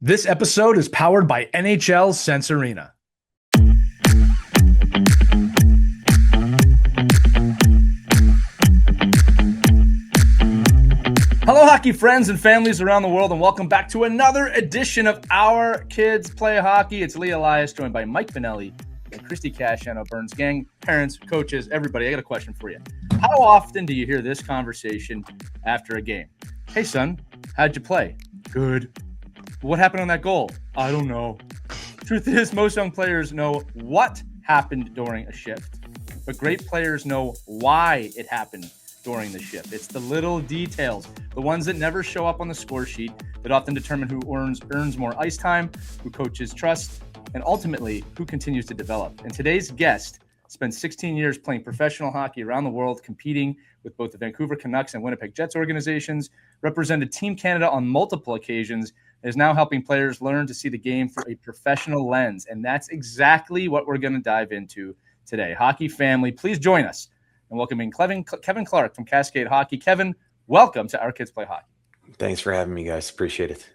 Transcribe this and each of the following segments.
This episode is powered by NHL Sense Arena. Hello, hockey friends and families around the world, and welcome back to another edition of Our Kids Play Hockey. It's Elias, joined by Mike Bonelli and Christie Casciano-Burns. Gang, parents, coaches, everybody, I got a question for you. How often do you hear this conversation after a game? Hey, son, how'd you play? Good. What happened on that goal? I don't know. Truth is, most young players know what happened during a shift, but great players know why it happened during the shift. It's the little details, the ones that never show up on the score sheet, that often determine who earns more ice time, who coaches trust, and ultimately who continues to develop. And today's guest spent 16 years playing professional hockey around the world, competing with both the Vancouver Canucks and Winnipeg Jets organizations, represented Team Canada on multiple occasions, is now helping players learn to see the game through a professional lens. And that's exactly what we're going to dive into today. Hockey family, please join us in welcoming Kevin Clark from Cascade Hockey. Kevin, welcome to Our Kids Play Hockey. Thanks for having me, guys. Appreciate it.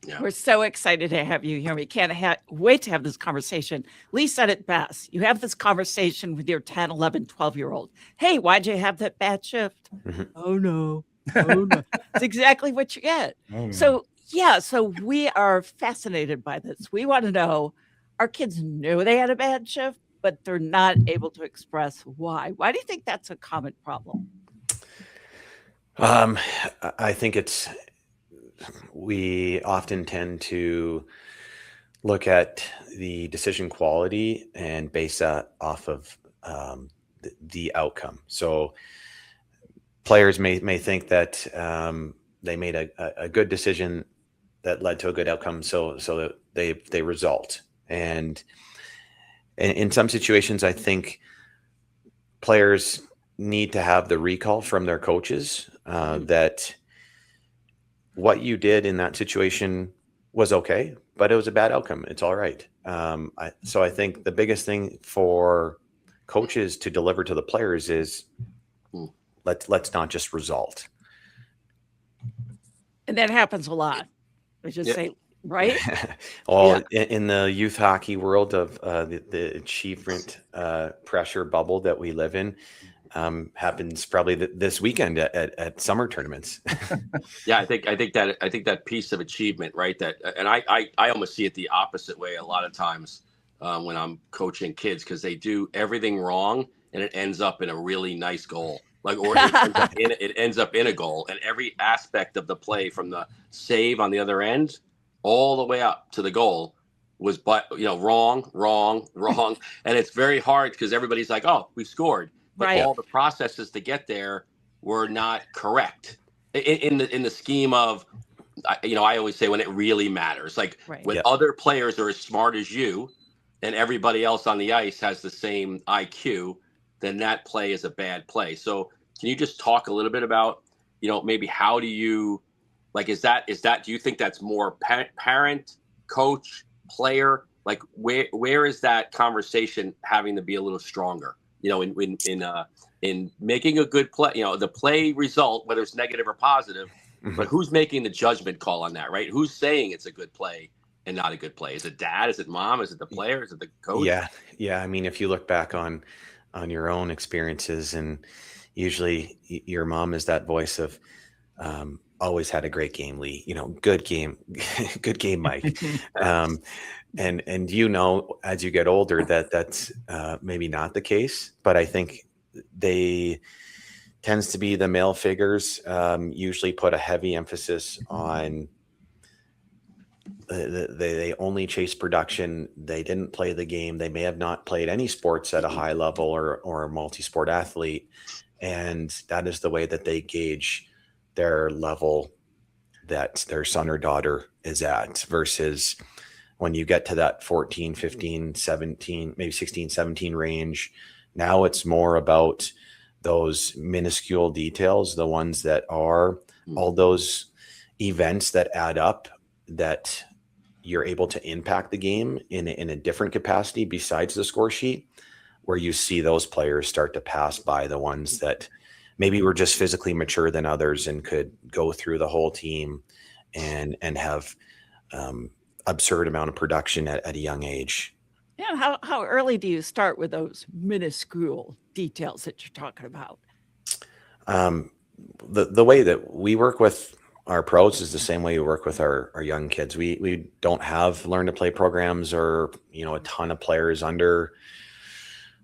Yeah. We're so excited to have you here. We can't wait to have this conversation. Lee said it best. You have this conversation with your 10, 11, 12-year-old. Hey, why'd you have that bad shift? Mm-hmm. Oh, no. It's exactly what you get. Oh, no. So we are fascinated by this. We want to know, our kids know they had a bad shift, but they're not able to express why. Why do you think that's a common problem? I think we often tend to look at the decision quality and base that off of the outcome. So players may think that they made a good decision that led to a good outcome, so that they result. And in some situations, I think players need to have the recall from their coaches that what you did in that situation was okay, but it was a bad outcome. It's all right. So I think the biggest thing for coaches to deliver to the players is let's not just result. And that happens a lot. I just say, right? Well, in the youth hockey world of the achievement pressure bubble that we live in, happens probably this weekend at summer tournaments. Yeah, I think that piece of achievement, right? And I almost see it the opposite way a lot of times when I'm coaching kids, because they do everything wrong and it ends up in a really nice goal. It ends up in a goal, and every aspect of the play, from the save on the other end all the way up to the goal, was wrong, and it's very hard because everybody's like, oh, we scored, but right. All the processes to get there were not correct in the scheme of, I always say, when it really matters, like when other players are as smart as you and everybody else on the ice has the same IQ, then that play is a bad play. So can you just talk a little bit about, maybe how do you, is that, do you think that's more parent, coach, player? Like where is that conversation having to be a little stronger, in making a good play, the play result, whether it's negative or positive, but who's making the judgment call on that, right? Who's saying it's a good play and not a good play? Is it dad? Is it mom? Is it the player? Is it the coach? Yeah. I mean, if you look back on your own experiences, and usually your mom is that voice of always had a great game, Lee, good game Mike. And as you get older that's maybe not the case, but I think they tends to be the male figures usually put a heavy emphasis on they only chase production. They didn't play the game. They may have not played any sports at a high level or a multi-sport athlete. And that is the way that they gauge their level that their son or daughter is at, versus when you get to that 14, 15, 17, maybe 16, 17 range, now it's more about those minuscule details, the ones that are all those events that add up, that you're able to impact the game in a different capacity besides the score sheet, where you see those players start to pass by the ones that maybe were just physically mature than others and could go through the whole team and have absurd amount of production at a young age. Yeah, how early do you start with those minuscule details that you're talking about? The way that we work with our pros is the same way we work with our young kids. We don't have learn to play programs or, a ton of players under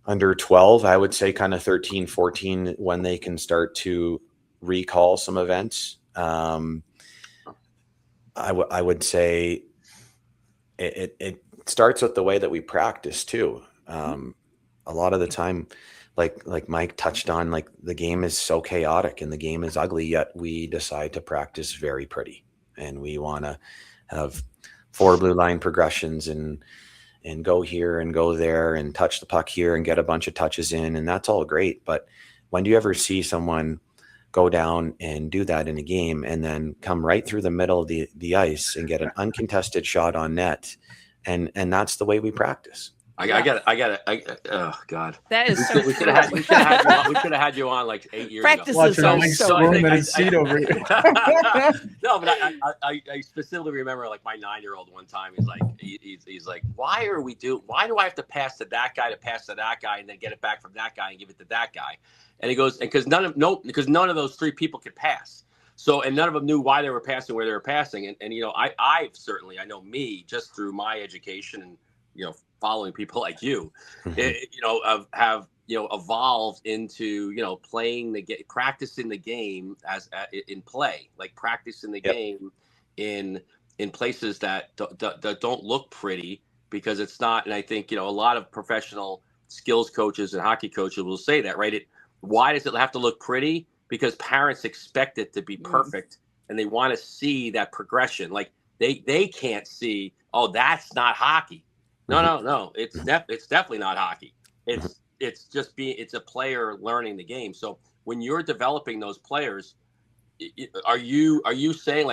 12. I would say kind of 13, 14 when they can start to recall some events. I would say it starts with the way that we practice too. A lot of the time, like Mike touched on, like the game is so chaotic and the game is ugly, yet we decide to practice very pretty, and we want to have 4 blue line progressions and go here and go there and touch the puck here and get a bunch of touches in, and that's all great. But when do you ever see someone go down and do that in a game and then come right through the middle of the ice and get an uncontested shot on net? And that's the way we practice. I got it. Oh God, that is we should have had you on like 8 years Practice ago. is so I No, but I specifically remember like my 9-year-old one time. He's like, why do I have to pass to that guy and then get it back from that guy and give it to that guy? And he goes, because none of those 3 people could pass. So, and none of them knew why they were passing, where they were passing. And I know me just through my education and, following people like you, have evolved into, playing the game, practicing the game in play, like practicing the game in places that don't look pretty, because it's not. And I think, a lot of professional skills coaches and hockey coaches will say that, right? Why does it have to look pretty? Because parents expect it to be perfect, and they want to see that progression. Like they can't see, oh, that's not hockey. No. It's definitely not hockey. It's a player learning the game. So when you're developing those players, are you saying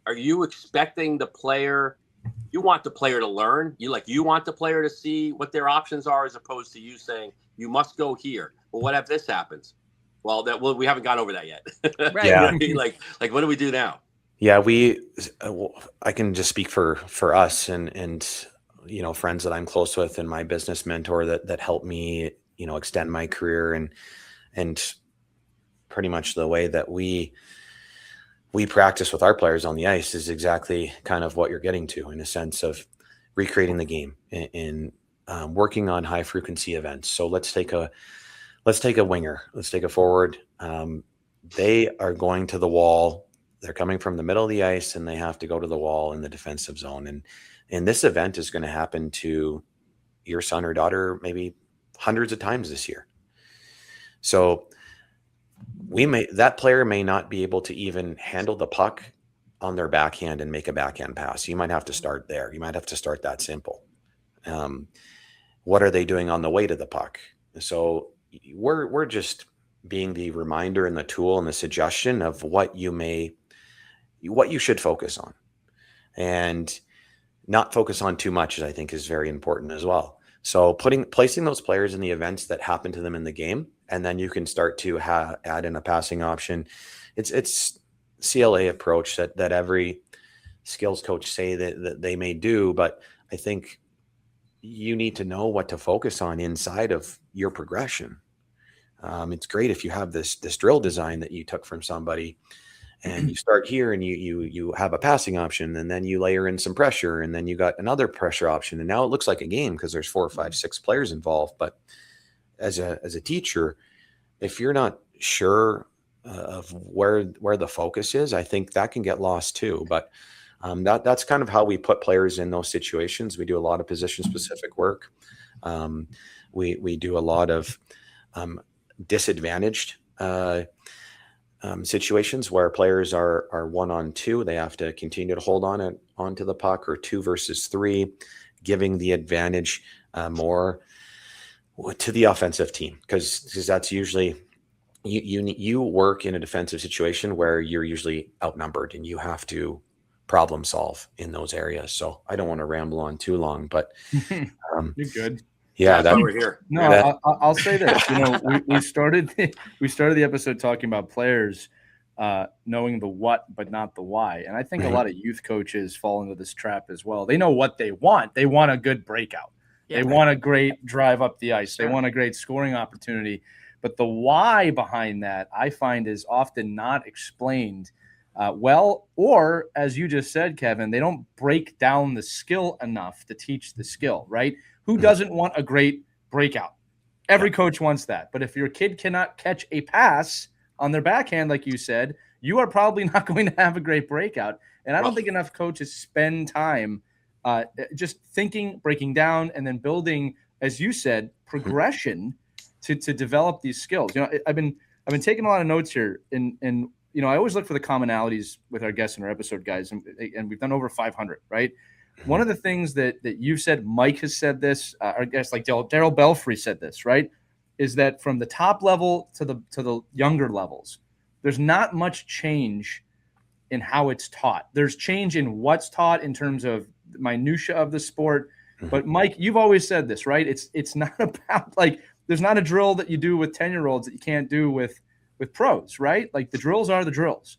are you expecting the player? You want the player to learn. You want the player to see what their options are, as opposed to you saying you must go here. Well, what if this happens? Well, we haven't gone over that yet. Right. Yeah. like what do we do now? Yeah, I can just speak for us and friends that I'm close with and my business mentor that helped me, extend my career, and pretty much the way that we practice with our players on the ice is exactly kind of what you're getting to, in a sense of recreating the game in working on high frequency events. So let's take a winger, let's take a forward. They are going to the wall. They're coming from the middle of the ice and they have to go to the wall in the defensive zone. And this event is going to happen to your son or daughter maybe hundreds of times this year. So that player may not be able to even handle the puck on their backhand and make a backhand pass. You might have to start there. You might have to start that simple. What are they doing on the way to the puck? So we're just being the reminder and the tool and the suggestion of what you should focus on, and not focus on too much, I think, is very important as well. So placing those players in the events that happen to them in the game, and then you can start to add in a passing option. It's CLA approach that every skills coach say that they may do, but I think you need to know what to focus on inside of your progression. It's great if you have this drill design that you took from somebody, and you start here and you have a passing option, and then you layer in some pressure, and then you got another pressure option, and now it looks like a game because there's 4, 5, 6 players involved. But as a teacher, if you're not sure of where the focus is, I think that can get lost too. But that's kind of how we put players in those situations. We do a lot of position specific work. We do a lot of disadvantaged situations where players are 1-on-2. They have to continue to hold onto the puck, or 2 versus 3, giving the advantage more to the offensive team, because that's usually you work in a defensive situation where you're usually outnumbered and you have to problem solve in those areas. So I don't want to ramble on too long, but you're good. Yeah, that's why we're here. No, I'll say this. We started the episode talking about players knowing the what but not the why. And I think a Mhm. lot of youth coaches fall into this trap as well. They know what they want. They want a good breakout. Yeah. They want a great drive up the ice. Sure. They want a great scoring opportunity. But the why behind that, I find, is often not explained well, or as you just said, Kevin, they don't break down the skill enough to teach the skill, right? Who Mhm. doesn't want a great breakout? Every coach wants that. But if your kid cannot catch a pass on their backhand, like you said, you are probably not going to have a great breakout. And I don't think enough coaches spend time just thinking, breaking down, and then building, as you said, progression to develop these skills. You know, I've been taking a lot of notes here, and you know, I always look for the commonalities with our guests in our episode, guys, and we've done over 500, right? One of the things that you've said, Mike has said this, our guest like Daryl Belfry said this, right, is that from the top level to the younger levels, there's not much change in how it's taught. There's change in what's taught in terms of minutia of the sport. But Mike, you've always said this, right? It's not about, like, there's not a drill that you do with 10-year-olds that you can't do with pros, right? Like, the drills are the drills.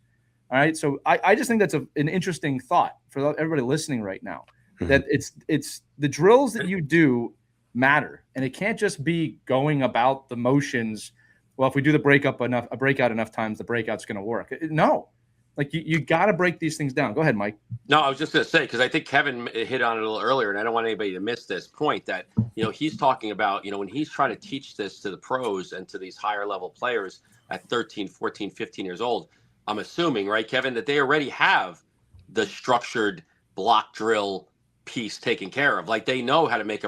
All right. So I just think that's an interesting thought for everybody listening right now, that it's the drills that you do matter. And it can't just be going about the motions. Well, if we do the breakout enough times, the breakout's going to work. No, like you got to break these things down. Go ahead, Mike. No, I was just going to say, because I think Kevin hit on it a little earlier, and I don't want anybody to miss this point, that, you know, he's talking about, you know, when he's trying to teach this to the pros and to these higher level players at 13, 14, 15 years old, I'm assuming, right, Kevin, that they already have the structured block drill piece taken care of. Like, they know how to make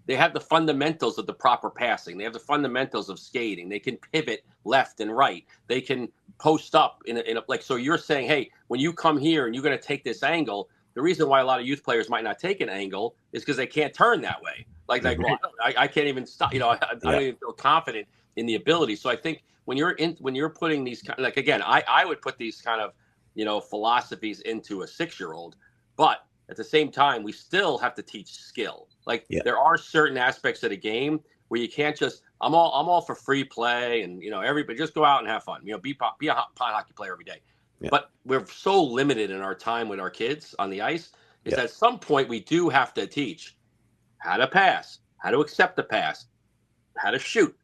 they have the fundamentals of the proper passing. They have the fundamentals of skating. They can pivot left and right. They can post up in a like, so you're saying, hey, when you come here and you're going to take this angle, the reason why a lot of youth players might not take an angle is because they can't turn that way. Like, well, I can't even stop, you know, I don't even feel confident in the ability. So I think when you're putting these, like, again, I would put these kind of, you know, philosophies into a 6-year-old, but at the same time, we still have to teach skill. Like, there are certain aspects of the game where you can't just, I'm all for free play, and, you know, everybody just go out and have fun, you know, be a pot hockey player every day. But we're so limited in our time with our kids on the ice, is at some point we do have to teach how to pass, how to accept the pass, how to shoot.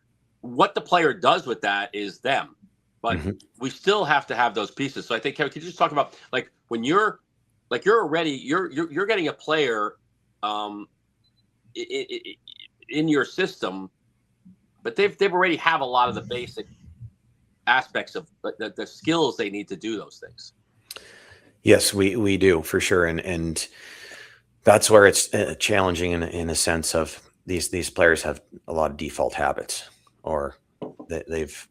What the player does with that is them, but we still have to have those pieces. So I think, Kevin, could you just talk about, like, when you're getting a player in your system, but they've already have a lot of the basic aspects of the skills they need to do those things. Yes, we do, for sure. And that's where it's challenging in a sense of these players have a lot of default habits, or they've,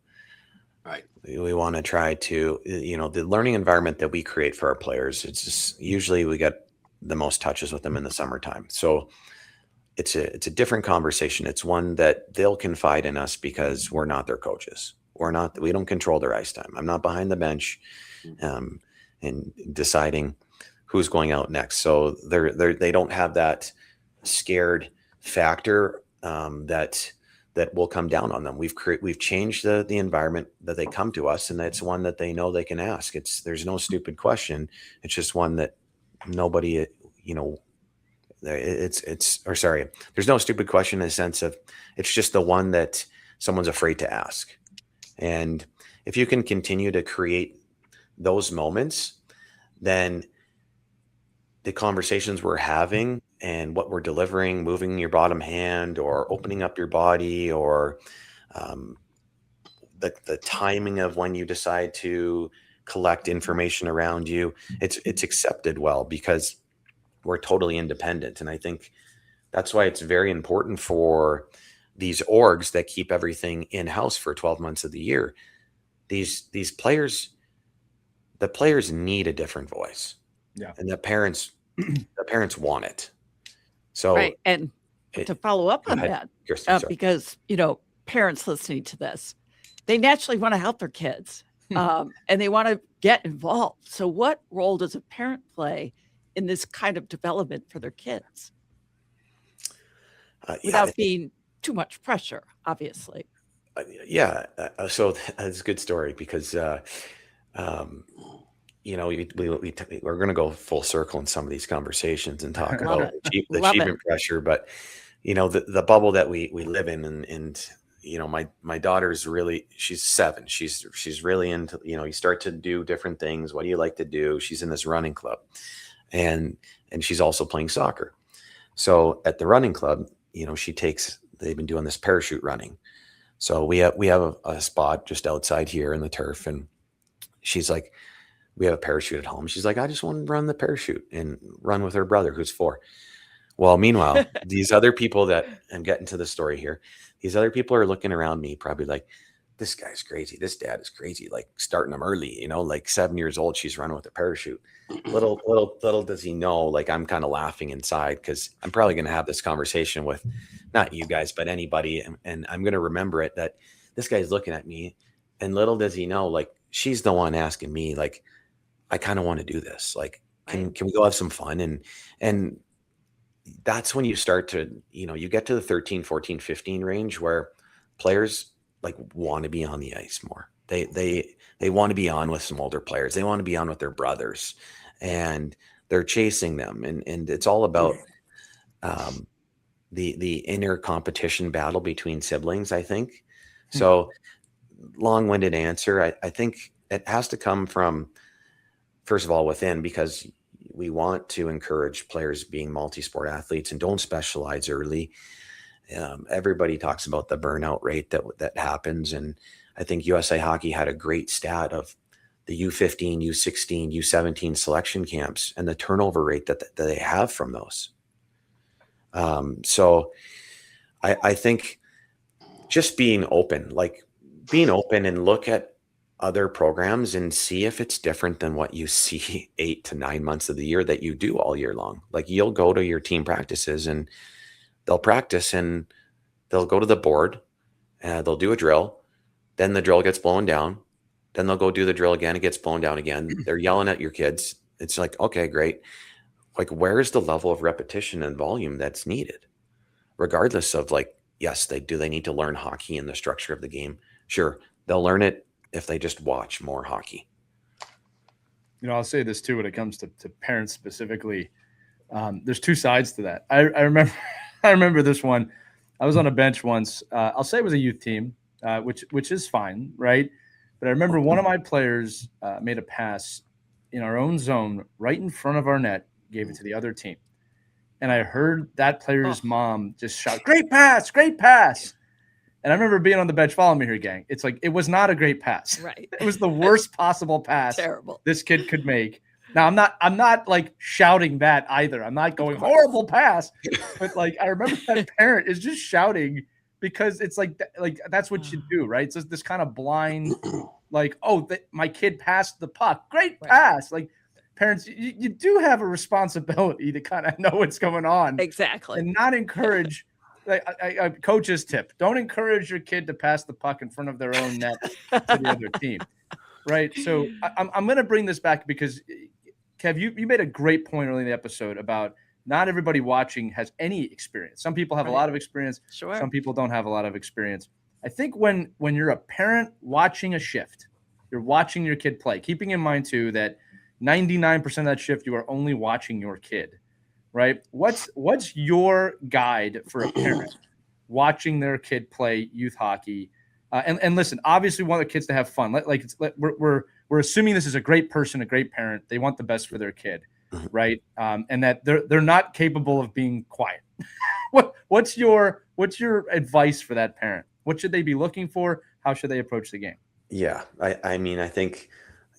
right. We want to try to, you know, the learning environment that we create for our players, it's just, usually we get the most touches with them in the summertime. So it's a different conversation. It's one that they'll confide in us because we're not their coaches. We don't control their ice time. I'm not behind the bench and deciding who's going out next. So they don't have that scared factor that will come down on them. We've changed the environment that they come to us, and it's one that they know they can ask. There's no stupid question. It's just one that nobody, you know, there's no stupid question in the sense of, it's just the one that someone's afraid to ask. And if you can continue to create those moments, then the conversations we're having and what we're delivering, moving your bottom hand or opening up your body, or the timing of when you decide to collect information around you, it's accepted well, because we're totally independent. And I think that's why it's very important for these orgs that keep everything in-house for 12 months of the year. These players, the players need a different voice. Yeah. And the parents want it. So, right. And to follow up on that, because, you know, parents listening to this, they naturally want to help their kids and they want to get involved. So what role does a parent play in this kind of development for their kids? Without being too much pressure, obviously. So that's a good story because we're going to go full circle in some of these conversations and talk Love about it. the Love it. achievement pressure. But the bubble that we live in, and my daughter's really, she's 7. She's really into, you start to do different things. What do you like to do? She's in this running club, and she's also playing soccer. So at the running club, they've been doing this parachute running. So we have a spot just outside here in the turf, and she's like, we have a parachute at home. She's like, I just want to run the parachute and run with her brother, who's 4. Well, meanwhile, these other people that I'm getting to the story here, these other people are looking around me, probably like, this guy's crazy. This dad is crazy. Like starting them early, like 7 years old, she's running with a parachute. Little does he know, like I'm kind of laughing inside because I'm probably going to have this conversation with not you guys, but anybody. And I'm going to remember it that this guy's looking at me, and little does he know, like she's the one asking me, like, I kind of want to do this. Like, can we go have some fun? And that's when you start to, you get to the 13, 14, 15 range where players like want to be on the ice more. They want to be on with some older players. They want to be on with their brothers, and they're chasing them. And it's all about the inner competition battle between siblings, I think. So long-winded answer. I think it has to come from, first of all, within, because we want to encourage players being multi-sport athletes and don't specialize early. Everybody talks about the burnout rate that happens. And I think USA Hockey had a great stat of the U15, U16, U17 selection camps and the turnover rate that they have from those. So I think just being open and look at other programs and see if it's different than what you see 8 to 9 months of the year that you do all year long. Like you'll go to your team practices and they'll practice and they'll go to the board and they'll do a drill. Then the drill gets blown down. Then they'll go do the drill again. It gets blown down again. They're yelling at your kids. It's like, okay, great. Like, where's the level of repetition and volume that's needed? Regardless of like, yes, they need to learn hockey and the structure of the game. Sure. They'll learn it if they just watch more hockey. I'll say this too, when it comes to parents specifically, there's 2 sides to that. I remember this one. I was on a bench once. I'll say it was a youth team, which is fine, right? But I remember one of my players made a pass in our own zone right in front of our net, gave it to the other team. And I heard that player's mom just shout, "Great pass, great pass." And I remember being on the bench, following me here, gang. It's like, it was not a great pass. Right. It was the worst possible pass Terrible. this kid could make. Now, I'm not like shouting that either. I'm not going horrible pass, but like, I remember that parent is just shouting because it's like that's what you do, right? It's this kind of blind, like, my kid passed the puck. Great pass. Like, parents, you do have a responsibility to kind of know what's going on. Exactly. And not encourage. A coach's tip: don't encourage your kid to pass the puck in front of their own net to the other team, right? So I'm going to bring this back because, Kev, you made a great point early in the episode about not everybody watching has any experience. Some people have a lot of experience. Sure. Some people don't have a lot of experience. I think when you're a parent watching a shift, you're watching your kid play, keeping in mind too that 99% of that shift you are only watching your kid. Right? What's your guide for a parent watching their kid play youth hockey? And listen, obviously, we want the kids to have fun. We're assuming this is a great person, a great parent. They want the best for their kid, right? And that they're not capable of being quiet. What's your advice for that parent? What should they be looking for? How should they approach the game? Yeah, I mean, I think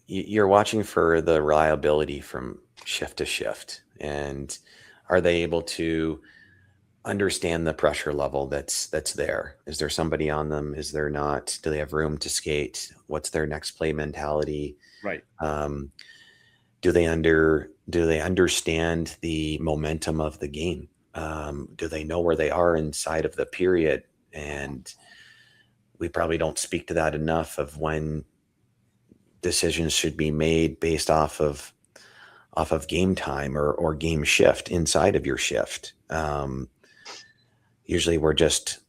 you're watching for the reliability from shift to shift, and are they able to understand the pressure level that's there? Is there somebody on them? Is there not? Do they have room to skate? What's their next play mentality? Right. Do they understand the momentum of the game? Do they know where they are inside of the period? And we probably don't speak to that enough, of when decisions should be made based off of game time or game shift inside of your shift. Usually we're just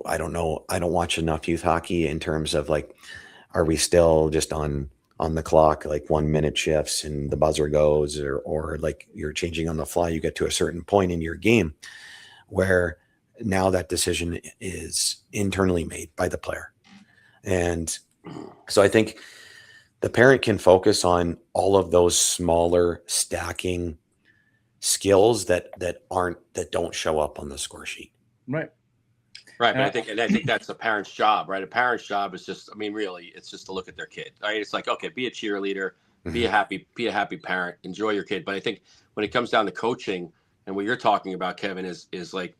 I don't know. I don't watch enough youth hockey in terms of like, are we still just on the clock, like 1 minute shifts and the buzzer goes, or like you're changing on the fly, you get to a certain point in your game where now that decision is internally made by the player. And so I think the parent can focus on all of those smaller stacking skills that don't show up on the score sheet. Right. Right, but I think that's a parent's job, right? A parent's job is just, I mean, really, it's just to look at their kid, right? It's like, okay, be a cheerleader, be a happy parent, enjoy your kid. But I think when it comes down to coaching, and what you're talking about, Kevin, is like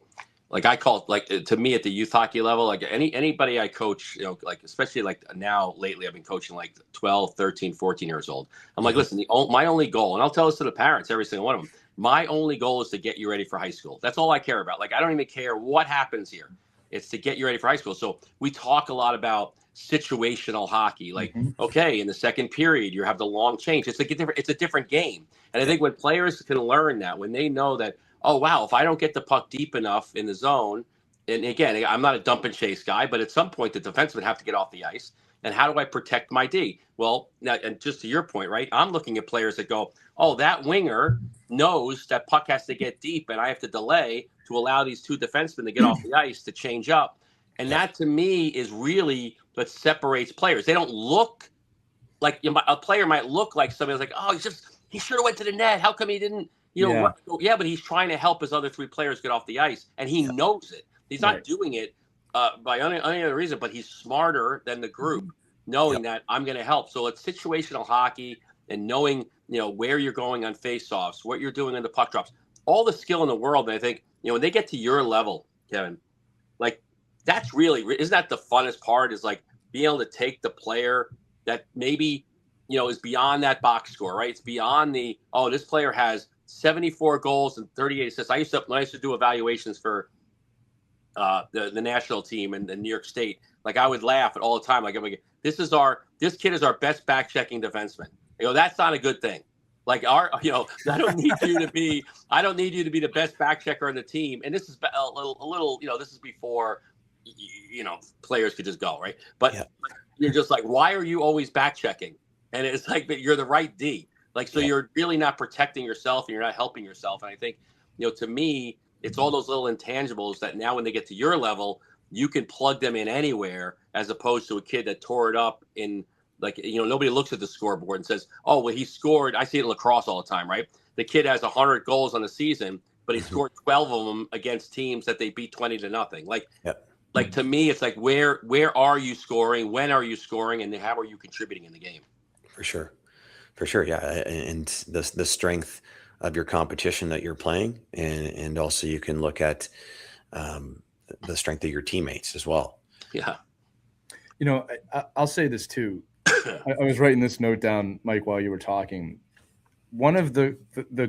I call it, like, to me at the youth hockey level, like anybody I coach, you know, like especially like now lately, I've been coaching like 12, 13, 14 years old. I'm like, listen, my only goal, and I'll tell this to the parents, every single one of them, my only goal is to get you ready for high school. That's all I care about. Like, I don't even care what happens here. It's to get you ready for high school. So we talk a lot about situational hockey. Like, okay, in the second period, you have the long change. It's a different game. And I think when players can learn that, when they know that, oh, wow, if I don't get the puck deep enough in the zone, and again, I'm not a dump and chase guy, but at some point the defenseman have to get off the ice. And how do I protect my D? Well, now, and just to your point, right, I'm looking at players that go, oh, that winger knows that puck has to get deep and I have to delay to allow these two defensemen to get off the ice to change up. And that, to me, is really what separates players. They don't look like, a player might look like somebody who's like, oh, he should have went to the net. How come he didn't, but he's trying to help his other three players get off the ice. And he knows it. He's not doing it by any other reason, but he's smarter than the group, knowing that I'm going to help. So it's situational hockey and knowing, where you're going on faceoffs, what you're doing in the puck drops, all the skill in the world. And I think, when they get to your level, Kevin, like, that's really, isn't that the funnest part, is like being able to take the player that maybe, is beyond that box score, right? It's beyond this player has 74 goals and 38 assists. When I used to do evaluations for the national team and New York State, like, I would laugh at all the time. Like, I'm like, this kid is our best back checking defenseman. That's not a good thing. Like, I don't need you to be the best back checker on the team. And this is a little, this is before, players could just go, right? But you're just like, why are you always back checking? And it's like, but you're the right D. Like, so you're really not protecting yourself and you're not helping yourself. And I think, to me, it's all those little intangibles that now when they get to your level, you can plug them in anywhere, as opposed to a kid that tore it up in, like, nobody looks at the scoreboard and says, oh, well, he scored. I see it in lacrosse all the time, right? The kid has 100 goals on the season, but he scored 12 of them against teams that they beat 20-0. Like, to me, it's like, where are you scoring? When are you scoring? And how are you contributing in the game? For sure. Yeah. And the strength of your competition that you're playing. And also you can look at the strength of your teammates as well. Yeah. I'll say this too. I was writing this note down, Mike, while you were talking. One of the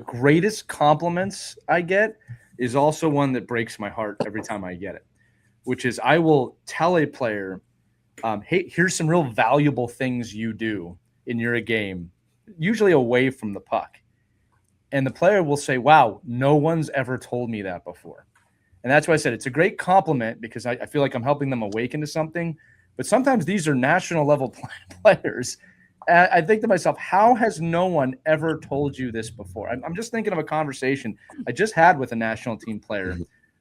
greatest compliments I get is also one that breaks my heart every time I get it, which is I will tell a player, hey, here's some real valuable things you do in your game, usually away from the puck. And the player will say, wow, no one's ever told me that before. And that's why I said it's a great compliment, because I feel like I'm helping them awaken to something. But sometimes these are national level players. And I think to myself, how has no one ever told you this before? I'm just thinking of a conversation I just had with a national team player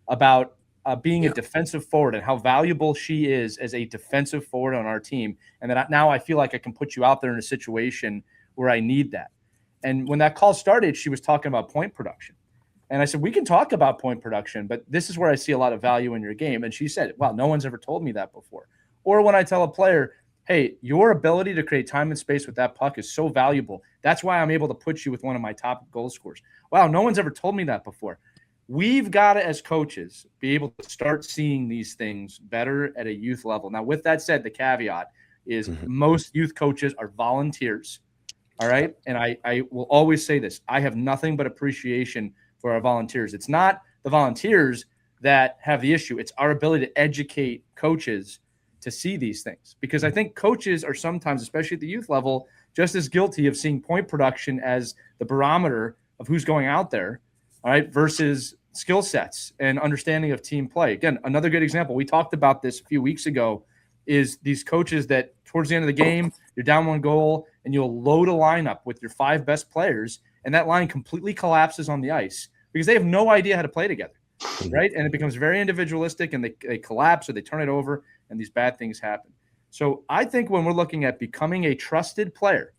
about being a defensive forward and how valuable she is as a defensive forward on our team. And that now I feel like I can put you out there in a situation where I need that. And when that call started, she was talking about point production. And I said, we can talk about point production, but this is where I see a lot of value in your game. And she said, wow, no one's ever told me that before. Or when I tell a player, hey, your ability to create time and space with that puck is so valuable. That's why I'm able to put you with one of my top goal scorers. Wow, no one's ever told me that before. We've got to, as coaches, be able to start seeing these things better at a youth level. Now, with that said, the caveat is most youth coaches are volunteers. All right. And I will always say this. I have nothing but appreciation for our volunteers. It's not the volunteers that have the issue. It's our ability to educate coaches to see these things, because I think coaches are sometimes, especially at the youth level, just as guilty of seeing point production as the barometer of who's going out there. All right. Versus skill sets and understanding of team play. Again, another good example. We talked about this a few weeks ago is these coaches that towards the end of the game, you're down 1 goal and you'll load a lineup with your 5 best players, and that line completely collapses on the ice because they have no idea how to play together, right? And it becomes very individualistic, and they collapse or they turn it over, and these bad things happen. So I think when we're looking at becoming a trusted player,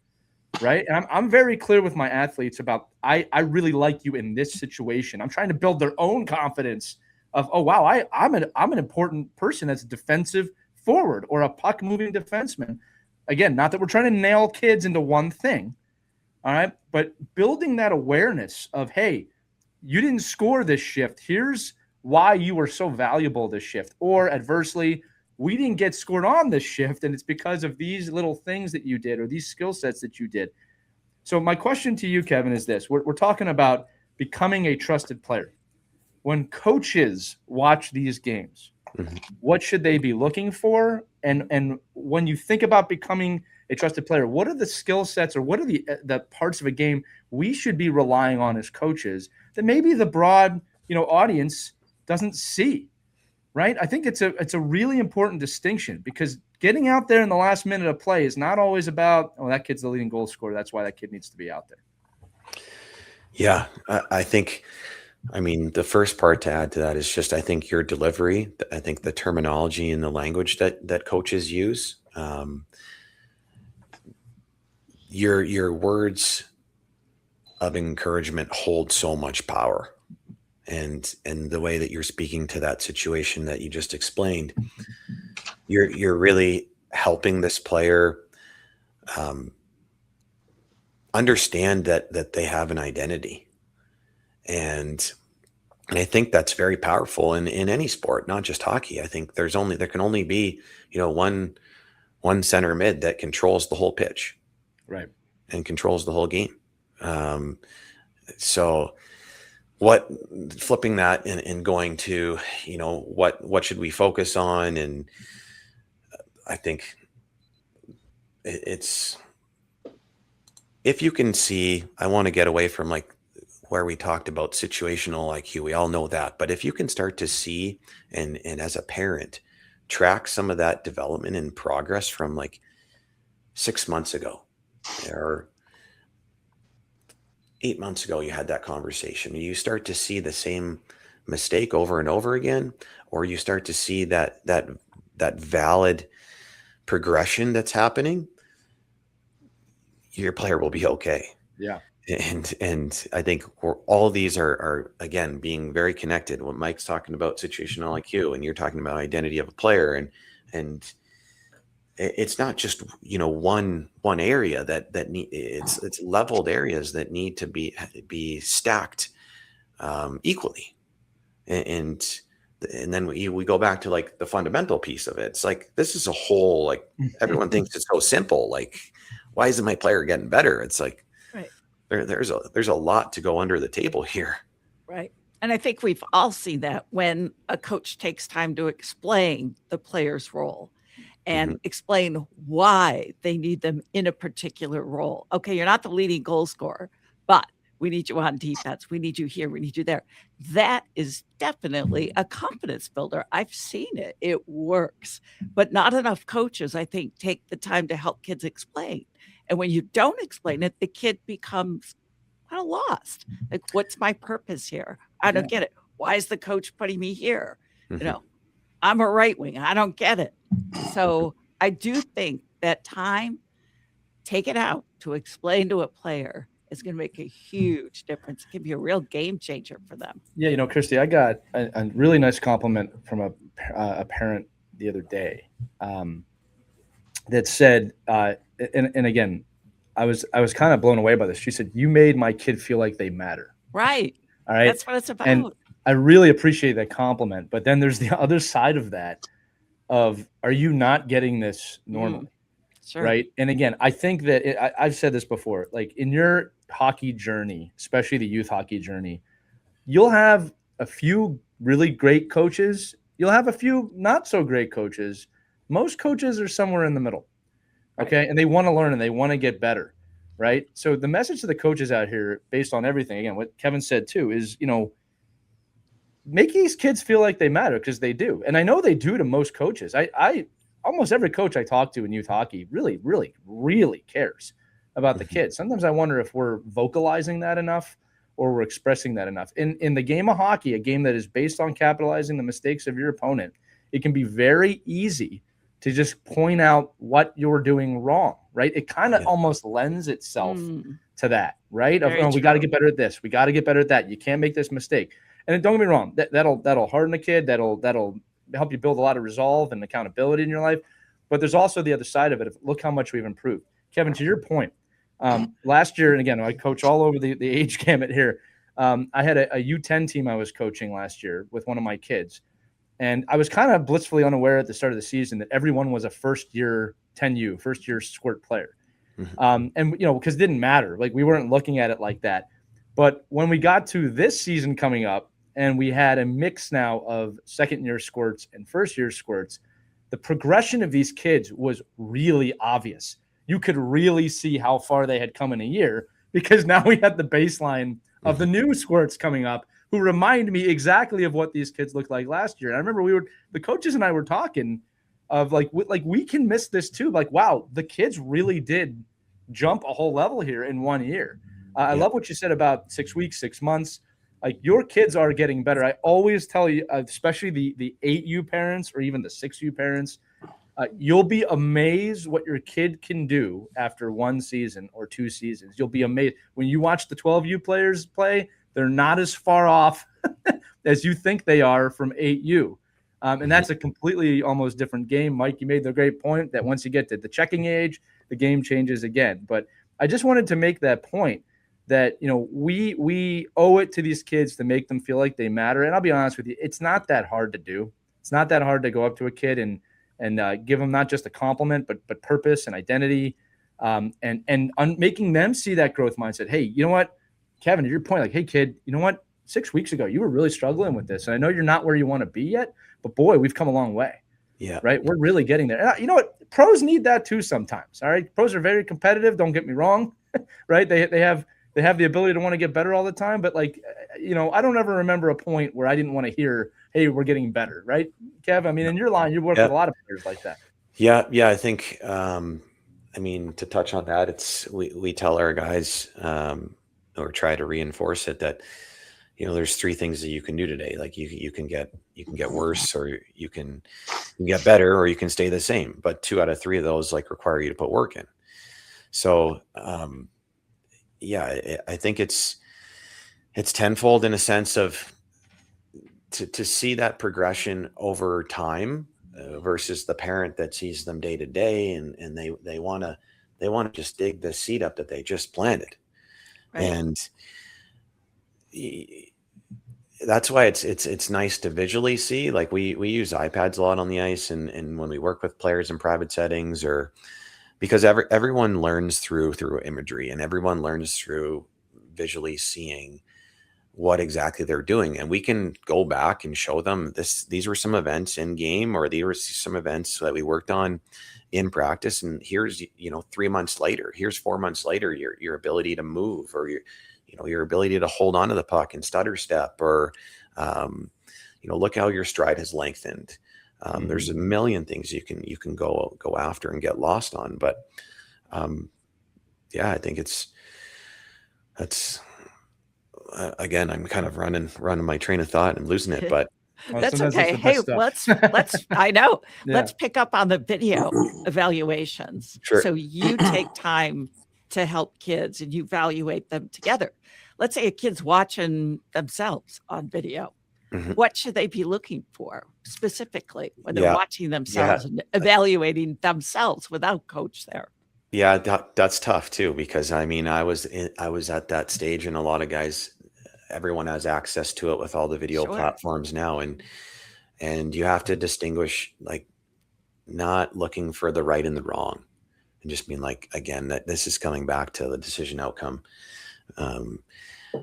right? And I'm very clear with my athletes about I really like you in this situation. I'm trying to build their own confidence of, oh, wow, I'm an important person as a defensive forward or a puck moving defenseman. Again, not that we're trying to nail kids into one thing, all right, but building that awareness of, hey, you didn't score this shift. Here's why you were so valuable this shift. Or adversely, we didn't get scored on this shift, and it's because of these little things that you did or these skill sets that you did. So my question to you, Kevin, is this. We're talking about becoming a trusted player. When coaches watch these games, what should they be looking for? And when you think about becoming a trusted player, what are the skill sets or what are the parts of a game we should be relying on as coaches that maybe the broad audience doesn't see? Right? I think it's a really important distinction, because getting out there in the last minute of play is not always about, oh, that kid's the leading goal scorer, that's why that kid needs to be out there. Yeah, I think, the first part to add to that is just, I think your delivery, I think the terminology and the language that coaches use, your words of encouragement hold so much power. And the way that you're speaking to that situation that you just explained, you're really helping this player understand that they have an identity. And I think that's very powerful in any sport, not just hockey. I think there can only be, one center mid that controls the whole pitch. Right. And controls the whole game. So flipping that and going to, what should we focus on? And I think it's, if you can see, I want to get away from like where we talked about situational IQ. We all know that, but if you can start to see and as a parent, track some of that development and progress from like 6 months ago or 8 months ago, you had that conversation. You start to see the same mistake over and over again, or you start to see that valid progression that's happening, your player will be okay. Yeah. And I think all of these are again being very connected. When Mike's talking about situational IQ and you're talking about identity of a player, and it's not just one area that need, it's leveled areas that need to be stacked equally, and then we go back to like the fundamental piece of it. It's like, this is a whole, like everyone thinks it's so simple, like why isn't my player getting better? It's like, right, there's a lot to go under the table here. Right. And I think we've all seen that when a coach takes time to explain the player's role and explain why they need them in a particular role. Okay, you're not the leading goal scorer, but we need you on defense. We need you here. We need you there. That is definitely a confidence builder. I've seen it. It works. But not enough coaches, I think, take the time to help kids explain. And when you don't explain it, the kid becomes kind of lost. Like, what's my purpose here? I don't get it. Why is the coach putting me here? I'm a right wing. I don't get it. So I do think that time, take it out to explain to a player, is going to make a huge difference. It can be a real game changer for them. Yeah, Christie, I got a really nice compliment from a parent the other day that said, and again, I was kind of blown away by this. She said, "You made my kid feel like they matter." Right. All right. That's what it's about. And I really appreciate that compliment. But then there's the other side of that of, are you not getting this normally? Sure. Right. And again, I think that I've said this before, like in your hockey journey, especially the youth hockey journey, you'll have a few really great coaches. You'll have a few not so great coaches. Most coaches are somewhere in the middle. Okay. Right. And they want to learn and they want to get better. Right. So the message to the coaches out here, based on everything, again, what Kevin said too, is, make these kids feel like they matter, because they do. And I know they do to most coaches. I almost every coach I talk to in youth hockey really, really, really cares about the kids. Sometimes I wonder if we're vocalizing that enough or we're expressing that enough. In the game of hockey, a game that is based on capitalizing the mistakes of your opponent, it can be very easy to just point out what you're doing wrong, right? It kind of almost lends itself to that, right? We got to get better at this. We got to get better at that. You can't make this mistake. And don't get me wrong, that'll harden a kid. That'll help you build a lot of resolve and accountability in your life. But there's also the other side of it. Look how much we've improved. Kevin, to your point, last year, and again, I coach all over the age gamut here. I had a U10 team I was coaching last year with one of my kids. And I was kind of blissfully unaware at the start of the season that everyone was a first-year 10U, first-year squirt player. And, because it didn't matter. Like, we weren't looking at it like that. But when we got to this season coming up and we had a mix now of second-year squirts and first-year squirts, the progression of these kids was really obvious. You could really see how far they had come in a year, because now we had the baseline of the new squirts coming up, who remind me exactly of what these kids looked like last year. And I remember the coaches and I were talking of like we can miss this too. Like, wow, the kids really did jump a whole level here in 1 year. I love what you said about 6 weeks, 6 months. Like, your kids are getting better. I always tell you, especially the 8U parents or even the 6U parents, you'll be amazed what your kid can do after 1 season or 2 seasons. You'll be amazed when you watch the 12U players play. They're not as far off as you think they are from 8U. And that's a completely almost different game. Mike, you made the great point that once you get to the checking age, the game changes again. But I just wanted to make that point that, we owe it to these kids to make them feel like they matter. And I'll be honest with you, it's not that hard to do. It's not that hard to go up to a kid and give them not just a compliment, but purpose and identity, and making them see that growth mindset. Hey, you know what, Kevin, to your point, like, hey, kid, you know what? 6 weeks ago, you were really struggling with this. And I know you're not where you want to be yet, but boy, we've come a long way. Yeah. Right. We're really getting there. And you know what? Pros need that too sometimes. All right. Pros are very competitive. Don't get me wrong. Right. They have the ability to want to get better all the time. But I don't ever remember a point where I didn't want to hear, hey, we're getting better. Right. Kev, I mean, in your line, you work with a lot of players like that. Yeah. I think, to touch on that, we tell our guys, or try to reinforce it, that there's 3 things that you can do today. Like, you can get worse, or you can get better, or you can stay the same. But 2 out of 3 of those require you to put work in. So I think it's tenfold in a sense of to see that progression over time versus the parent that sees them day to day, and they want to just dig the seed up that they just planted. Right. And that's why it's nice to visually see. Like, we use iPads a lot on the ice, and when we work with players in private settings, or because everyone learns through imagery, and everyone learns through visually seeing what exactly they're doing. And we can go back and show them these were some events in game, or these were some events that we worked on in practice. And here's, 3 months later, here's 4 months later, your ability to move, or your ability to hold onto the puck and stutter step, or, look how your stride has lengthened. There's a million things you can go after and get lost on. But, I think that's again, I'm kind of running my train of thought and losing it, but that's okay. Hey, let's I know. Yeah. Let's pick up on the video evaluations. Sure. So you take time to help kids and you evaluate them together. Let's say a kid's watching themselves on video. Mm-hmm. What should they be looking for specifically when they're watching themselves and evaluating themselves without coach there? Yeah, that's tough too, because I was at that stage, and a lot of guys, everyone has access to it with all the video platforms now, and you have to distinguish, not looking for the right and the wrong, and just being again, that this is coming back to the decision outcome.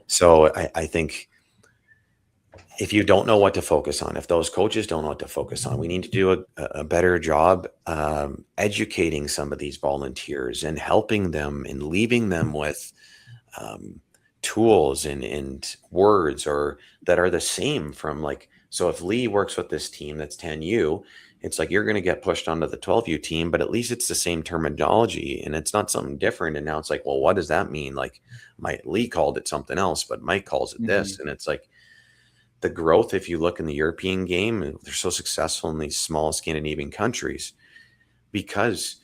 So I think if you don't know what to focus on, if those coaches don't know what to focus on, we need to do a better job educating some of these volunteers and helping them and leaving them with tools and words or that are the same from like, so if Lee works with this team that's 10U, it's like you're going to get pushed onto the 12U team, but at least it's the same terminology and it's not something different. And now it's like, well, what does that mean? Like Lee called it something else, but Mike calls it this. And it's like the growth, if you look in the European game, they're so successful in these small Scandinavian countries because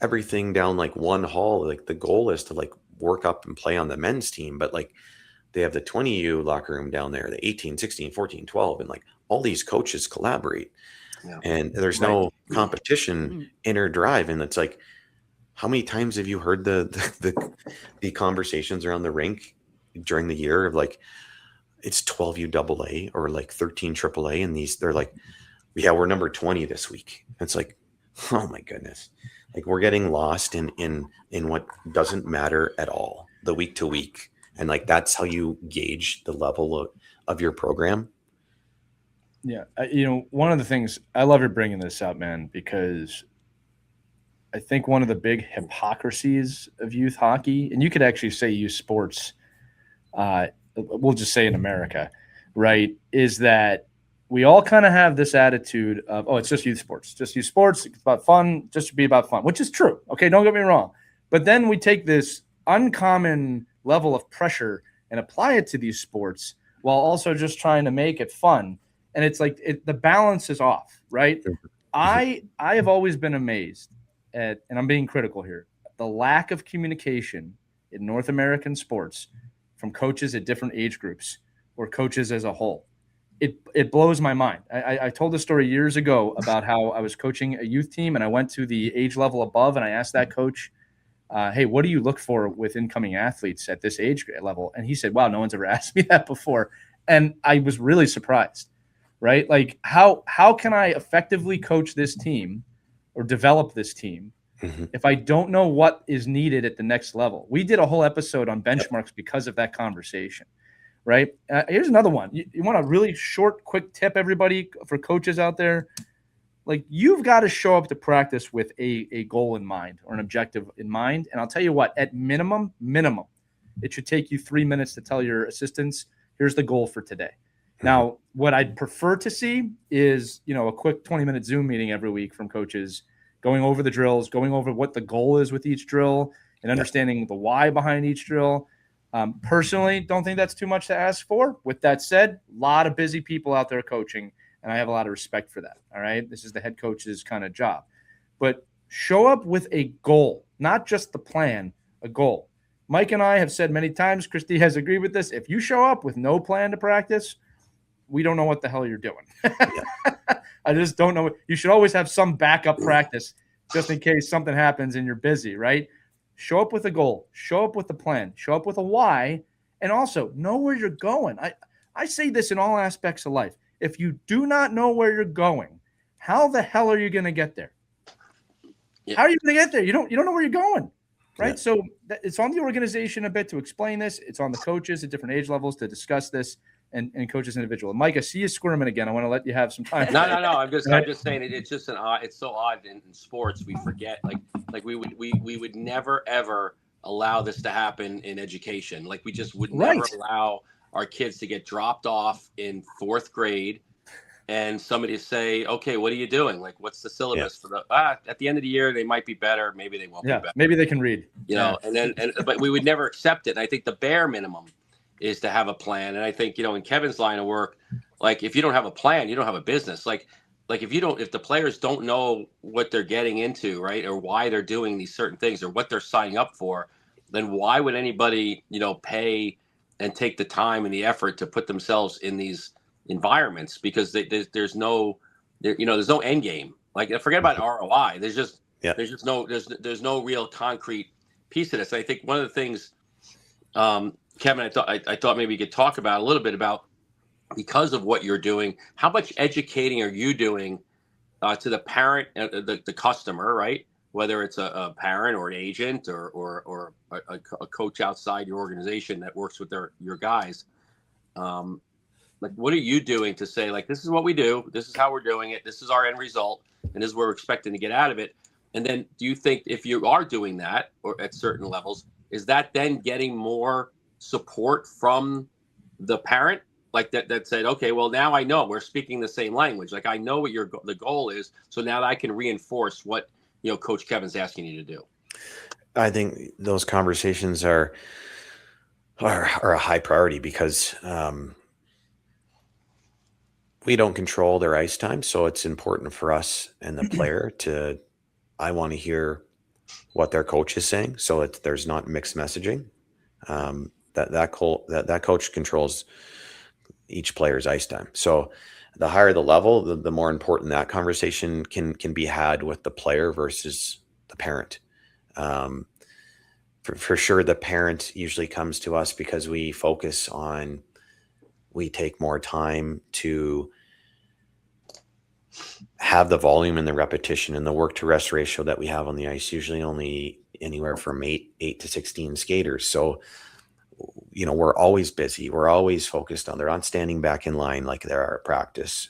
everything down like one hall, like the goal is to like work up and play on the men's team, but like they have the 20U locker room down there, the 18, 16, 14, 12, and like all these coaches collaborate. Yeah. And there's no competition inner drive. And it's like, how many times have you heard the conversations around the rink during the year of like, it's 12U AA or like 13 AAA. And they're like, yeah, we're number 20 this week. It's like, oh my goodness. Like we're getting lost in what doesn't matter at all, the week to week. And like, that's how you gauge the level of your program. Yeah. One of the things I love you bringing this up, man, because I think one of the big hypocrisies of youth hockey, and you could actually say youth sports, we'll just say in America, right, is that we all kind of have this attitude of, oh, it's just youth sports. Just youth sports. It's about fun. Just to be about fun, which is true. Okay, don't get me wrong. But then we take this uncommon level of pressure and apply it to these sports while also just trying to make it fun. And it's like the balance is off, right? I have always been amazed at, and I'm being critical here, the lack of communication in North American sports from coaches at different age groups or coaches as a whole. It blows my mind. I told a story years ago about how I was coaching a youth team and I went to the age level above and I asked that coach, hey, what do you look for with incoming athletes at this age level? And he said, wow, no one's ever asked me that before. And I was really surprised, right? Like how can I effectively coach this team or develop this team if I don't know what is needed at the next level? We did a whole episode on benchmarks because of that conversation. Right. Here's another one. You want a really short, quick tip, everybody, for coaches out there? Like you've got to show up to practice with a goal in mind or an objective in mind. And I'll tell you what, at minimum, it should take you 3 minutes to tell your assistants, here's the goal for today. Now, what I'd prefer to see is, a quick 20-minute Zoom meeting every week from coaches, going over the drills, going over what the goal is with each drill and understanding the why behind each drill. Personally, don't think that's too much to ask for. With that said, a lot of busy people out there coaching, and I have a lot of respect for that. All right. This is the head coach's kind of job. But show up with a goal, not just the plan, a goal. Mike and I have said many times, Christie has agreed with this. If you show up with no plan to practice, we don't know what the hell you're doing. I just don't know. You should always have some backup practice just in case something happens and you're busy, right? Show up with a goal, show up with a plan, show up with a why, and also know where you're going. I say this in all aspects of life. If you do not know where you're going, how the hell are you going to get there? Yeah. How are you going to get there? You don't know where you're going, right? Yeah. So it's on the organization a bit to explain this. It's on the coaches at different age levels to discuss this and coaches individual. Mike, I see you squirming again. I want to let you have some time. No. I'm just saying it's just it's so odd in sports. We forget like we would never ever allow this to happen in education. Like we just would never allow our kids to get dropped off in 4th grade and somebody say, okay, what are you doing? Like, what's the syllabus for the, at the end of the year, they might be better. Maybe they won't be better. Maybe they can read, but we would never accept it. And I think the bare minimum is to have a plan. And I think, in Kevin's line of work, like if you don't have a plan, you don't have a business. Like if the players don't know what they're getting into, right, or why they're doing these certain things or what they're signing up for, then why would anybody, pay and take the time and the effort to put themselves in these environments? Because there's no end game. Like forget about ROI. There's no real concrete piece of this. I think one of the things, Kevin, I thought maybe you could talk about a little bit about, because of what you're doing, how much educating are you doing to the parent, the customer, right? Whether it's a parent or an agent or a coach outside your organization that works with your guys. Like, what are you doing to say, like, this is what we do, this is how we're doing it, this is our end result, and this is what we're expecting to get out of it? And then do you think if you are doing that or at certain levels, is that then getting more support from the parent, like that said, okay, well, now I know we're speaking the same language. Like, I know what the goal is. So now I can reinforce what, Coach Kevin's asking you to do. I think those conversations are a high priority because we don't control their ice time. So it's important for us and the player I want to hear what their coach is saying. So there's not mixed messaging. That coach controls each player's ice time. So the higher the level, the more important that conversation can be had with the player versus the parent. For sure, the parent usually comes to us because we take more time to have the volume and the repetition and the work to rest ratio that we have on the ice, usually only anywhere from 8 to 16 skaters. So, we're always busy. We're always focused on, they're not standing back in line like they are at practice.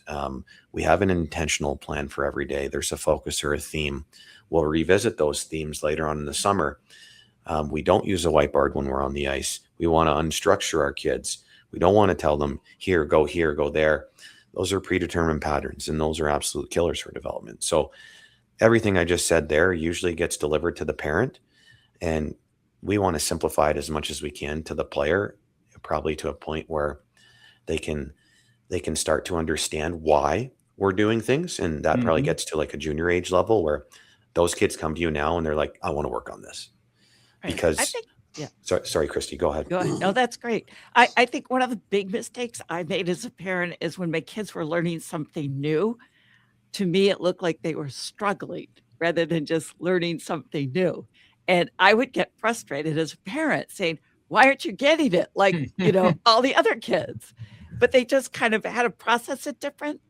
We have an intentional plan for every day. There's a focus or a theme. We'll revisit those themes later on in the summer. We don't use a whiteboard when we're on the ice. We want to unstructure our kids. We don't want to tell them here, go there. Those are predetermined patterns, and those are absolute killers for development. So everything I just said there usually gets delivered to the parent, and we want to simplify it as much as we can to the player, probably to a point where they can start to understand why we're doing things. And that probably gets to like a junior age level where those kids come to you now and they're like, I want to work on this. Right. Because I think, yeah. Sorry, Christy, go ahead. Go ahead. No, that's great. I think one of the big mistakes I made as a parent is when my kids were learning something new. To me, it looked like they were struggling rather than just learning something new. And I would get frustrated as a parent saying, why aren't you getting it? Like, all the other kids, but they just kind of had to process it differently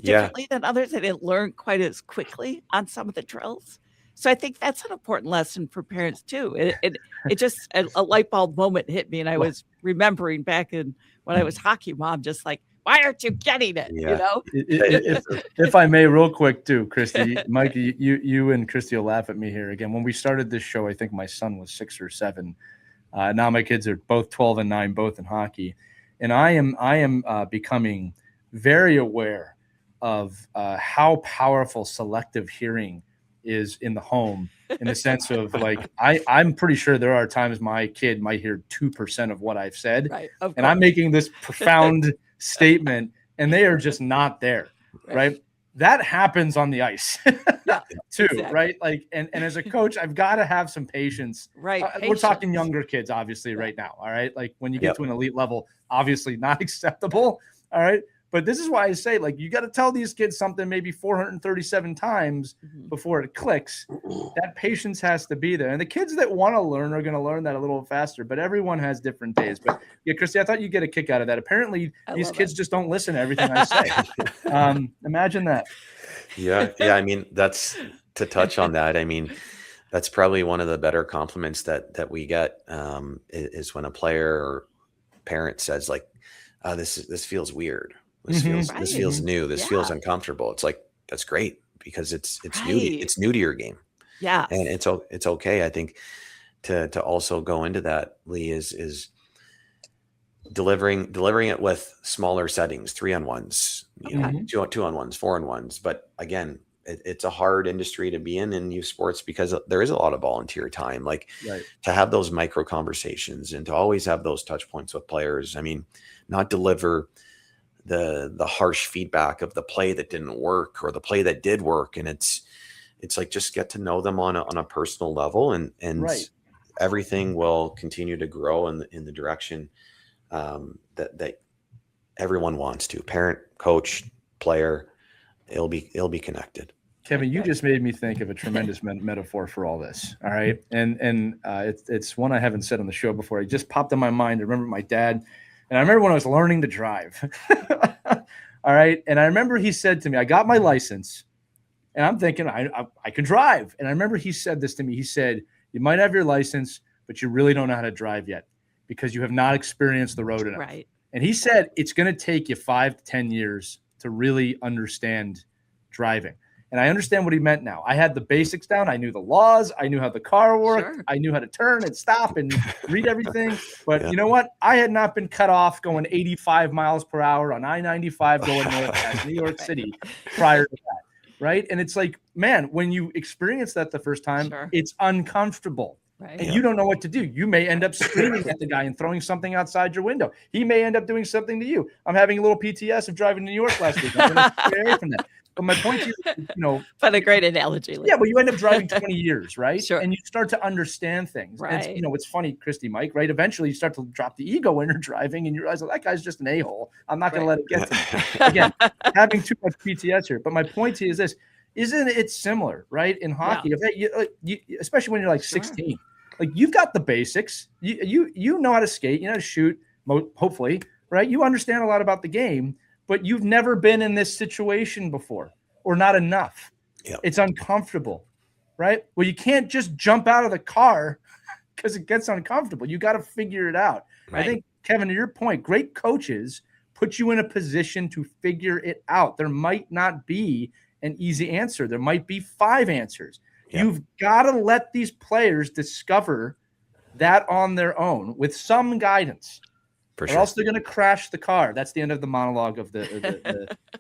than others. They didn't learn quite as quickly on some of the drills. So I think that's an important lesson for parents too. It just, a light bulb moment hit me. And I was remembering back when I was hockey mom, just like, why aren't you getting it? If I may, real quick too, Christy, Mike, you and Christy will laugh at me here again. When we started this show, I think my son was 6 or 7. Now my kids are both 12 and 9, both in hockey, and I am becoming very aware of how powerful selective hearing is in the home, in the sense of like I'm pretty sure there are times my kid might hear 2% of what I've said, right, and I'm making this profound statement and they are just not there, right? That happens on the ice too, exactly. Right? Like, and as a coach, I've got to have some patience. Right. We're talking younger kids, obviously, right now. All right. Like when you get to an elite level, obviously not acceptable. All right. But this is why I say, like, you got to tell these kids something maybe 437 times before it clicks. That patience has to be there. And the kids that want to learn are going to learn that a little faster, but everyone has different days. But yeah, Christy, I thought you'd get a kick out of that. Apparently, these kids just don't listen to everything I say. Imagine that. Yeah. I mean, that's to touch on that. I mean, that's probably one of the better compliments that we get is when a player or parent says, like, this feels weird. This feels new. This feels uncomfortable. It's like, that's great because it's new to your game. Yeah. And it's okay. I think to also go into that, Lee, is delivering it with smaller settings, 3-on-1s, 2-on-1s, 4-on-1s. But again, it's a hard industry to be in youth sports because there is a lot of volunteer time, like to have those micro conversations and to always have those touch points with players. I mean, not deliver the harsh feedback of the play that didn't work or the play that did work. And it's like, just get to know them on a personal level and everything will continue to grow in the direction that everyone wants to. Parent, coach, player, it'll be connected. Kevin, you just made me think of a tremendous metaphor for all this. All right. And it's one I haven't said on the show before. It just popped in my mind. I remember my dad, and I remember when I was learning to drive. All right. And I remember he said to me, I got my license and I'm thinking I can drive. And I remember he said this to me. He said, you might have your license, but you really don't know how to drive yet because you have not experienced the road enough. Right. And he said, it's going to take you 5 to 10 years to really understand driving. And I understand what he meant now. I had the basics down. I knew the laws. I knew how the car worked. Sure. I knew how to turn and stop and read everything. But Yeah. you know what? I had not been cut off going 85 miles per hour on I-95 going north past New York City prior to that. Right. And it's like, man, when you experience that the first time, Sure. it's uncomfortable. Right. And you don't know what to do. You may end up screaming at the guy and throwing something outside your window. He may end up doing something to you. I'm having a little PTS of driving to New York last week. I'm gonna stay away from that. But my point is, But a great analogy. Lee. yeah, but you end up driving 20 years, right? Sure. And you start to understand things. Right. And it's funny, Christy, Mike, right? Eventually you start to drop the ego when you're driving and you realize, well, that guy's just an a-hole. I'm not going to let it get to me. Again, having too much PTS here. But my point to you is this. Isn't it similar, right? In hockey, especially when you're like 16, like you've got the basics. You know how to skate, you know how to shoot, hopefully, right? You understand a lot about the game, but you've never been in this situation before or not enough. Yep. It's uncomfortable, right? Well, you can't just jump out of the car because it gets uncomfortable. You got to figure it out. Right. I think, Kevin, to your point, great coaches put you in a position to figure it out. There might not be an easy answer. There might be 5 answers. Yep. You've got to let these players discover that on their own with some guidance. For Or sure. else they're going to crash the car. That's the end of the monologue of the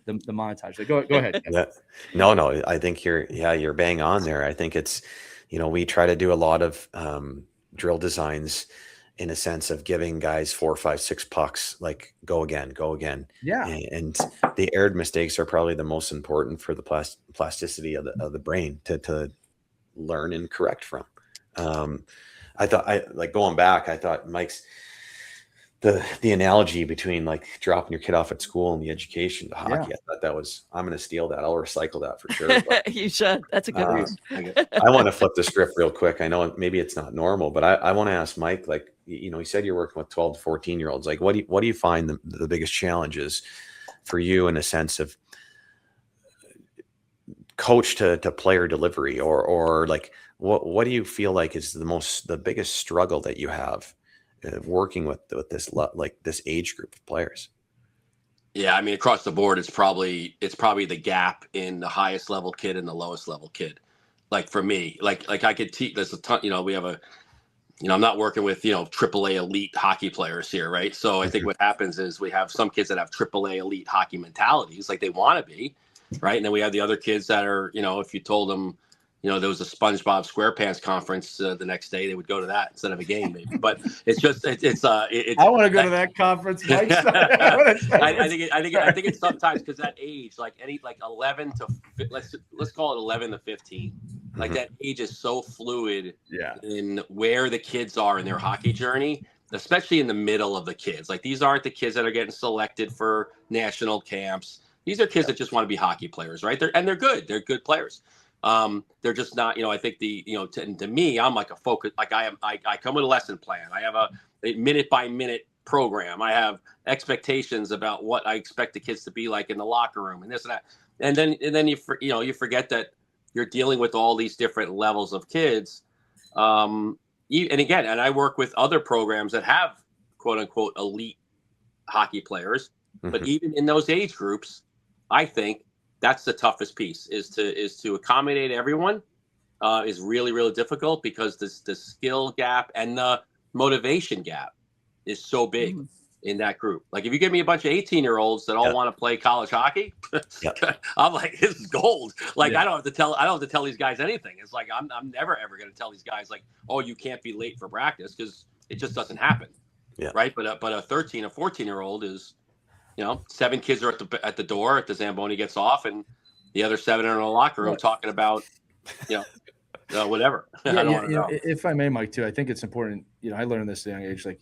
montage. So go ahead. Yeah. No, I think you're bang on there. I think it's, we try to do a lot of drill designs in a sense of giving guys 4, 5, 6 pucks, like go again. Yeah. And the aired mistakes are probably the most important for the plasticity of the brain to learn and correct from. I thought going back, I thought Mike's, the analogy between like dropping your kid off at school and the education to hockey, Yeah. I thought I'm going to steal that. I'll recycle that for sure. But, You should. That's a good one. I want to flip the script real quick. I know maybe it's not normal, but I want to ask Mike, like, he said you're working with 12 to 14 year olds. Like, what do you find the biggest challenges for you in a sense of coach to player delivery or like, what do you feel like is the biggest struggle that you have working with this age group of players? Yeah, I mean, across the board, it's probably the gap in the highest level kid and the lowest level kid. Like for me, like I could teach. There's a ton. We have I'm not working with AAA elite hockey players here, right? So I think what happens is we have some kids that have AAA elite hockey mentalities, like they want to be, right? And then we have the other kids that are, if you told them, there was a SpongeBob SquarePants conference the next day, they would go to that instead of a game, maybe. But it's just it's. I want to go to that conference. Mike. I think it's sometimes because that age, like 11 to let's call it 11 to 15, like that age is so fluid. Yeah. In where the kids are in their hockey journey, especially in the middle of the kids. Like these aren't the kids that are getting selected for national camps. These are kids that just want to be hockey players, right? They're good. They're good players. They're just not, I think to me, I'm like a focus, like I come with a lesson plan. I have a minute by minute program. I have expectations about what I expect the kids to be like in the locker room and this and that. And then you forget that you're dealing with all these different levels of kids. And I work with other programs that have quote unquote elite hockey players, but even in those age groups, I think that's the toughest piece is to accommodate everyone is really, really difficult because the skill gap and the motivation gap is so big in that group. Like if you give me a bunch of 18-year-olds that all want to play college hockey, I'm like, this is gold. Like I don't have to tell these guys anything. It's like I'm never ever going to tell these guys like, oh, you can't be late for practice because it just doesn't happen. Yeah. Right. But a 13 or 14-year-old is, 7 kids are at the door at the Zamboni gets off, and the other 7 are in the locker room talking about, whatever. If I may, Mike, too, I think it's important. I learned this at a young age. Like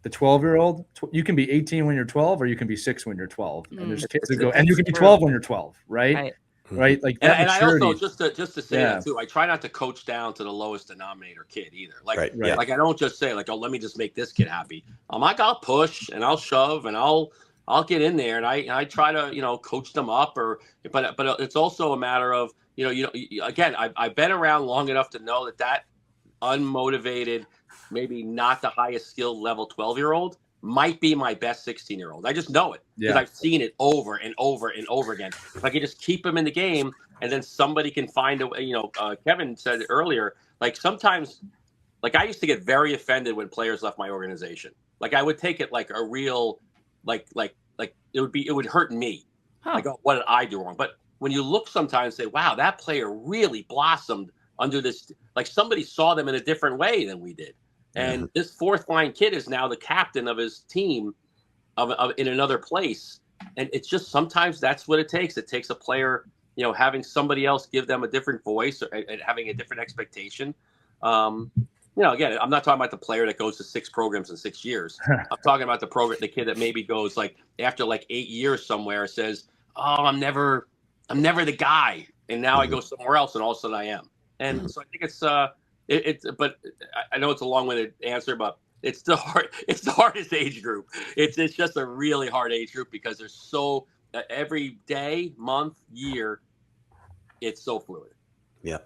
the 12-year-old, you can be 18 when you're 12, or you can be 6 when you're 12. And there's kids that go, and you can be 12 when you're 12, right? Right. Like that and maturity. I also just to say that too, I try not to coach down to the lowest denominator kid either. Like, like I don't just say like, oh, let me just make this kid happy. I'm like, I'll push and I'll shove and I'll get in there and I try to, coach them up but it's also a matter of, again, I've been around long enough to know that unmotivated, maybe not the highest skill level 12-year-old might be my best 16-year-old. I just know it because I've seen it over and over and over again. If I can just keep them in the game and then somebody can find a way. Kevin said earlier, like sometimes, like I used to get very offended when players left my organization. Like I would take it like a real, like it would hurt me. Like, oh, what did I do wrong? But when you look sometimes and say, wow, that player really blossomed under this, like somebody saw them in a different way than we did. And this fourth line kid is now the captain of his team in another place. And it's just sometimes that's what it takes. It takes a player, having somebody else give them a different voice and having a different expectation. Again, I'm not talking about the player that goes to 6 programs in 6 years. I'm talking about the kid that maybe goes like after like 8 years somewhere says, oh, I'm never the guy. And now I go somewhere else and all of a sudden I am. And so I think but I know it's a long-winded answer, but it's the hardest age group. It's just a really hard age group because there's so every day, month, year, it's so fluid. Yeah.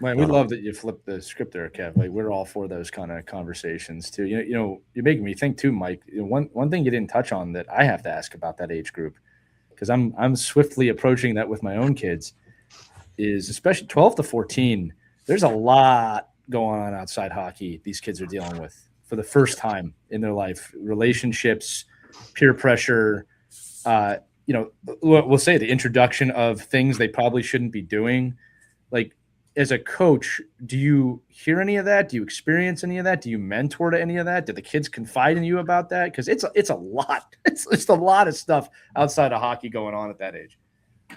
Man, we love that you flipped the script there, Kev. Like we're all for those kind of conversations too. You're making me think too, Mike. One thing you didn't touch on that I have to ask about that age group, because I'm swiftly approaching that with my own kids, is especially 12 to 14. There's a lot going on outside hockey these kids are dealing with for the first time in their life. Relationships, peer pressure, we'll say the introduction of things they probably shouldn't be doing. Like, as a coach, do you hear any of that? Do you experience any of that? Do you mentor to any of that? Do the kids confide in you about that? Because it's a lot. It's just a lot of stuff outside of hockey going on at that age.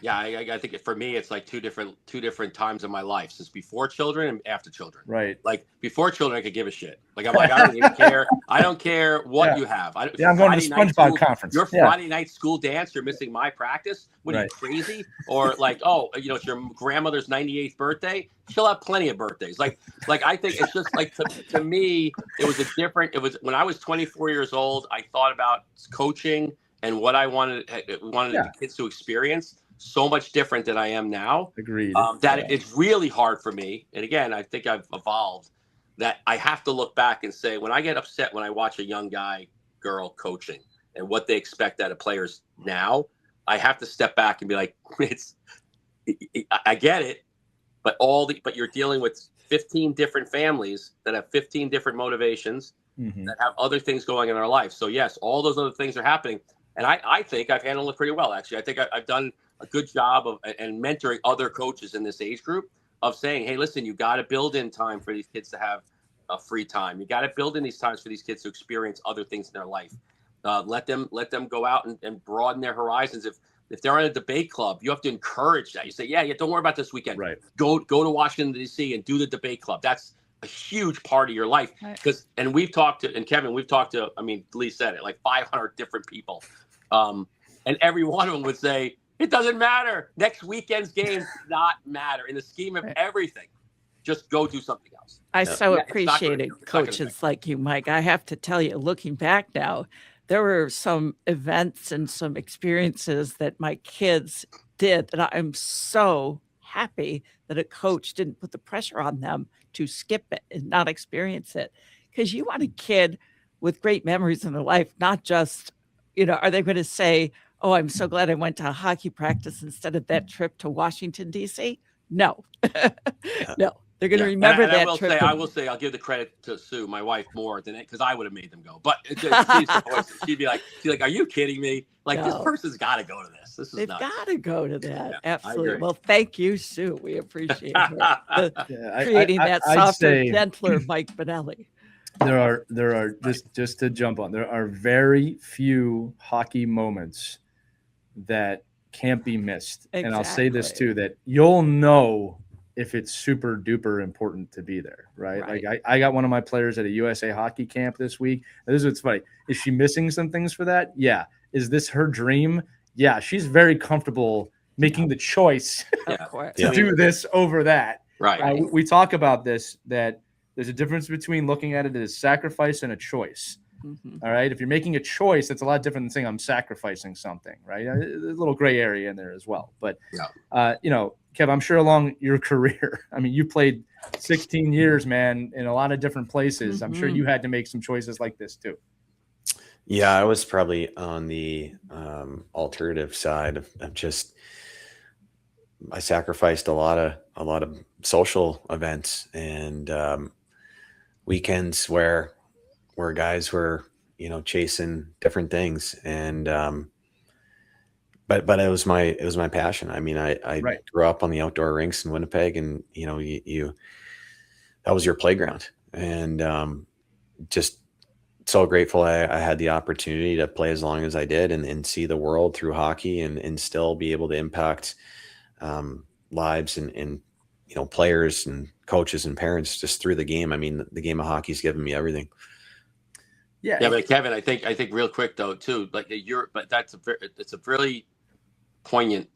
Yeah, I think for me, it's like two different times in my life. Since before children and after children. Right. Like before children, I could give a shit. Like I'm like, I don't even care. I don't care what you have. I'm going to the SpongeBob conference. Your Friday night school dance, you're missing my practice. What are you, crazy? Or like, it's your grandmother's 98th birthday. She'll have plenty of birthdays. Like I think it's just like to me, it was when I was 24 years old, I thought about coaching and what I wanted the kids to experience. So much different than I am now. Agreed. It's really hard for me. And again, I think I've evolved that I have to look back and say, when I get upset, when I watch a young girl coaching and what they expect out of players now, I have to step back and be like, I get it, but you're dealing with 15 different families that have 15 different motivations that have other things going in their life. So yes, all those other things are happening. And I think I've handled it pretty well, actually. I think I've done a good job of and mentoring other coaches in this age group of saying, hey, listen, you got to build in time for these kids to have a free time. You got to build in these times for these kids to experience other things in their life. Let them go out and broaden their horizons. If they're in a debate club, you have to encourage that. You say, yeah, don't worry about this weekend. Right. Go to Washington, D.C. and do the debate club. That's a huge part of your life. And we've talked to, and Kevin, Lee said it, like 500 different people. And every one of them would say, it doesn't matter. Next weekend's game does not matter in the scheme of everything. Just go do something else. I appreciated coaches like you, Mike. I have to tell you, looking back now, there were some events and some experiences that my kids did that I'm so happy that a coach didn't put the pressure on them to skip it and not experience it. Because you want a kid with great memories in their life, not just, are they going to say, oh, I'm so glad I went to a hockey practice instead of that trip to Washington, D.C.? No. No. They're going to remember that trip. I will say, I'll give the credit to Sue, my wife, more than it, because I would have made them go. But she'd be like, are you kidding me? Like, this person's got to go to this. This is They've nuts. got to go to that. Yeah, absolutely. Well, thank you, Sue. We appreciate it. Creating that softer, gentler Mike Bonelli. There are just to jump on, there are very few hockey moments that can't be missed. Exactly. And I'll say this too, that you'll know if it's super duper important to be there, right? Like I got one of my players at a USA hockey camp this week. This is what's funny. Is she missing some things for that? Yeah. Is this her dream? Yeah. She's very comfortable making the choice to do this over that. Right. We talk about this, that there's a difference between looking at it as sacrifice and a choice. Mm-hmm. All right. If you're making a choice, that's a lot different than saying I'm sacrificing something, right? There's a little gray area in there as well. But, Kev, I'm sure along your career, you played 16 years, man, in a lot of different places. Mm-hmm. I'm sure you had to make some choices like this too. Yeah, I was probably on the alternative side of just I sacrificed a lot of social events and weekends where guys were, chasing different things. And but it was my passion. I mean, I Right. grew up on the outdoor rinks in Winnipeg, and you that was your playground. And just so grateful I had the opportunity to play as long as I did, and see the world through hockey, and still be able to impact lives and players and coaches and parents just through the game. I mean, the game of hockey's given me everything. Yeah. Yeah, but Kevin, I think real quick though too, like but it's a really poignant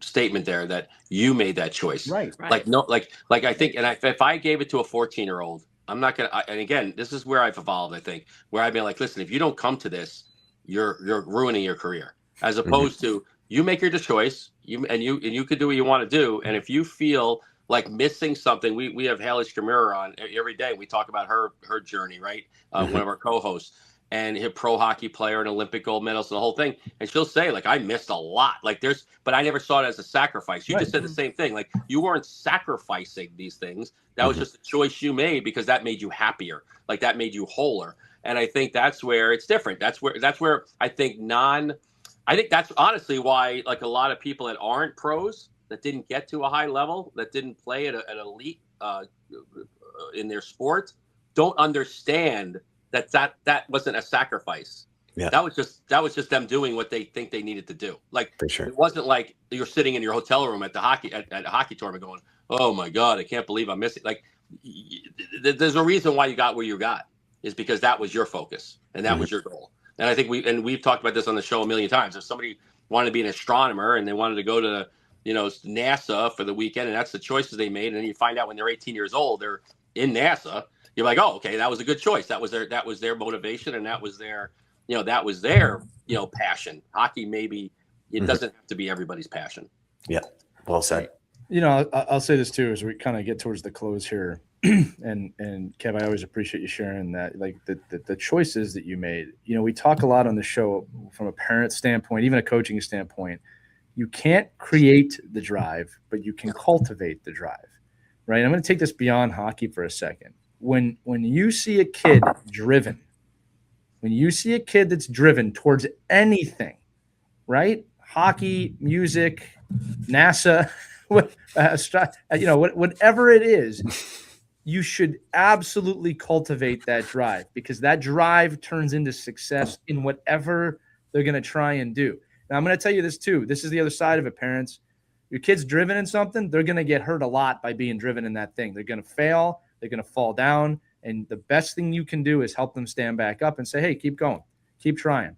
statement there that you made that choice. Right. Like no, like I think, and if I gave it to a 14-year-old, I'm not gonna. And again, this is where I've evolved. I think where I've been like, listen, if you don't come to this, you're ruining your career. As opposed to you make your choice, you can do what you want to do, and if you feel like missing something, we have Haley Schmierer on every day. We talk about her journey, right? One of our co-hosts, and a pro hockey player and Olympic gold medalist and the whole thing. And she'll say, like, I missed a lot. Like but I never saw it as a sacrifice. You just said the same thing. Like, you weren't sacrificing these things. That was just a choice you made because that made you happier. Like, that made you wholer. And I think that's where it's different. That's where I think that's honestly why, like, a lot of people that aren't pros, that didn't get to a high level, that didn't play at an elite in their sport, don't understand that wasn't a sacrifice. Yeah. That was just them doing what they think they needed to do. Like, For sure. It wasn't like you're sitting in your hotel room at the hockey tournament going, oh my God, I can't believe I'm missing. Like, there's a reason why you got where you got, is because that was your focus and that was your goal. And I think we've talked about this on the show a million times. If somebody wanted to be an astronomer and they wanted to go to NASA for the weekend, and that's the choices they made, and then you find out when they're 18 years old they're in NASA, you're like, oh, okay, that was a good choice. That was their motivation, and that was their passion. Hockey, maybe it doesn't have to be everybody's passion. Yeah, well said. I'll say this too as we kind of get towards the close here. and Kev, I always appreciate you sharing that, like the choices that you made. We talk a lot on the show from a parent standpoint, even a coaching standpoint. You can't create the drive, but you can cultivate the drive, right? I'm going to take this beyond hockey for a second. When you see a kid driven, when you see a kid that's driven towards anything, right? Hockey, music, NASA, whatever it is, you should absolutely cultivate that drive, because that drive turns into success in whatever they're going to try and do. Now, I'm going to tell you this too. This is the other side of it, parents. Your kid's driven in something, they're going to get hurt a lot by being driven in that thing. They're going to fail. They're going to fall down. And the best thing you can do is help them stand back up and say, hey, keep going. Keep trying.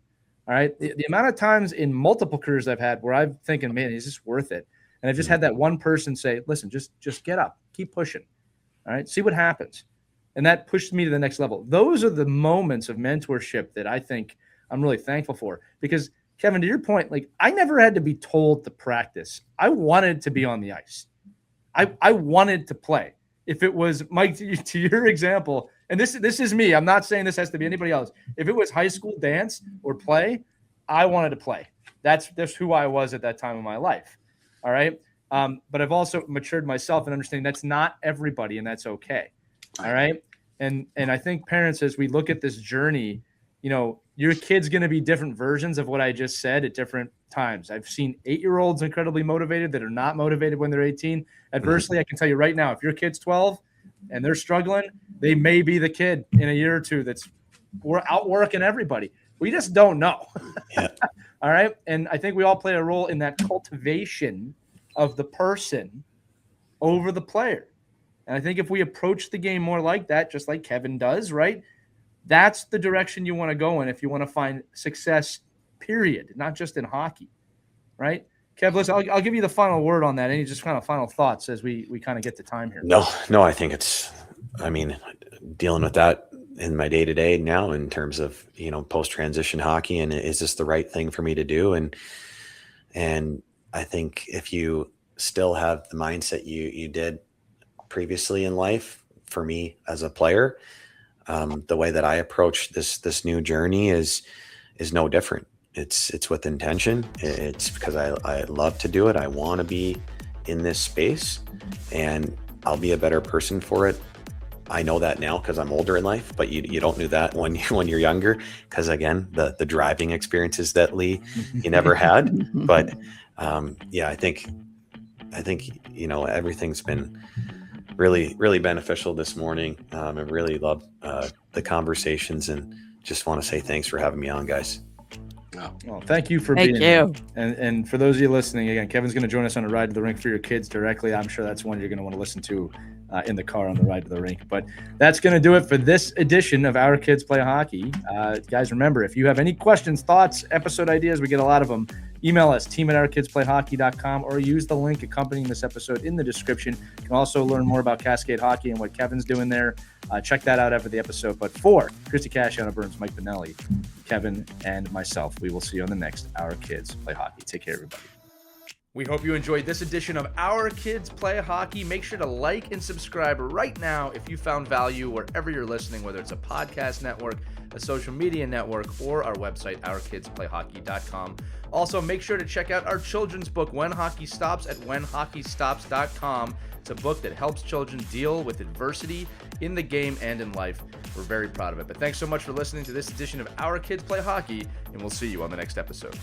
All right. The amount of times in multiple careers I've had where I'm thinking, man, is this worth it? And I've just had that one person say, listen, just get up. Keep pushing. All right. See what happens. And that pushed me to the next level. Those are the moments of mentorship that I think I'm really thankful for, because Kevin, to your point, like, I never had to be told to practice. I wanted to be on the ice. I wanted to play. If it was, Mike, to your example, and this is me, I'm not saying this has to be anybody else. If it was high school dance or play, I wanted to play. That's who I was at that time in my life. All right. But I've also matured myself and understanding that's not everybody, and that's okay. All right. And I think parents, as we look at this journey, your kid's going to be different versions of what I just said at different times. I've seen 8-year-olds incredibly motivated that are not motivated when they're 18. Adversely, I can tell you right now, if your kid's 12 and they're struggling, they may be the kid in a year or two that's outworking everybody. We just don't know. Yeah. All right. And I think we all play a role in that cultivation of the person over the player. And I think if we approach the game more like that, just like Kevin does, right? That's the direction you want to go in if you want to find success, period, not just in hockey, right? Kev, listen, I'll give you the final word on that. Any just kind of final thoughts as we kind of get to time here? No, I think dealing with that in my day-to-day now in terms of, post-transition hockey, and is this the right thing for me to do? And I think if you still have the mindset you did previously in life, for me as a player, the way that I approach this new journey is no different. It's with intention. It's because I love to do it. I want to be in this space, and I'll be a better person for it. I know that now because I'm older in life, but you don't know that when you're younger, because again, the driving experiences that Lee you never had. But yeah, I think everything's been really beneficial this morning. I really love the conversations, and just want to say thanks for having me on, guys. Well, thank you for Thank being you. here. And for those of you listening, again, Kevin's going to join us on a ride to the rink for your kids directly. I'm sure that's one you're going to want to listen to in the car on the ride to the rink. But that's going to do it for this edition of Our Kids Play Hockey. Guys, remember, if you have any questions, thoughts, episode ideas, we get a lot of them. Email us, team@ourkidsplayhockey.com, or use the link accompanying this episode in the description. You can also learn more about Cascade Hockey and what Kevin's doing there. Check that out after the episode. But for Christie Casciano-Burns, Mike Bonelli, Kevin, and myself, we will see you on the next Our Kids Play Hockey. Take care, everybody. We hope you enjoyed this edition of Our Kids Play Hockey. Make sure to like and subscribe right now if you found value wherever you're listening, whether it's a podcast network, a social media network, or our website, ourkidsplayhockey.com. Also, make sure to check out our children's book, When Hockey Stops, at whenhockeystops.com. It's a book that helps children deal with adversity in the game and in life. We're very proud of it. But thanks so much for listening to this edition of Our Kids Play Hockey, and we'll see you on the next episode.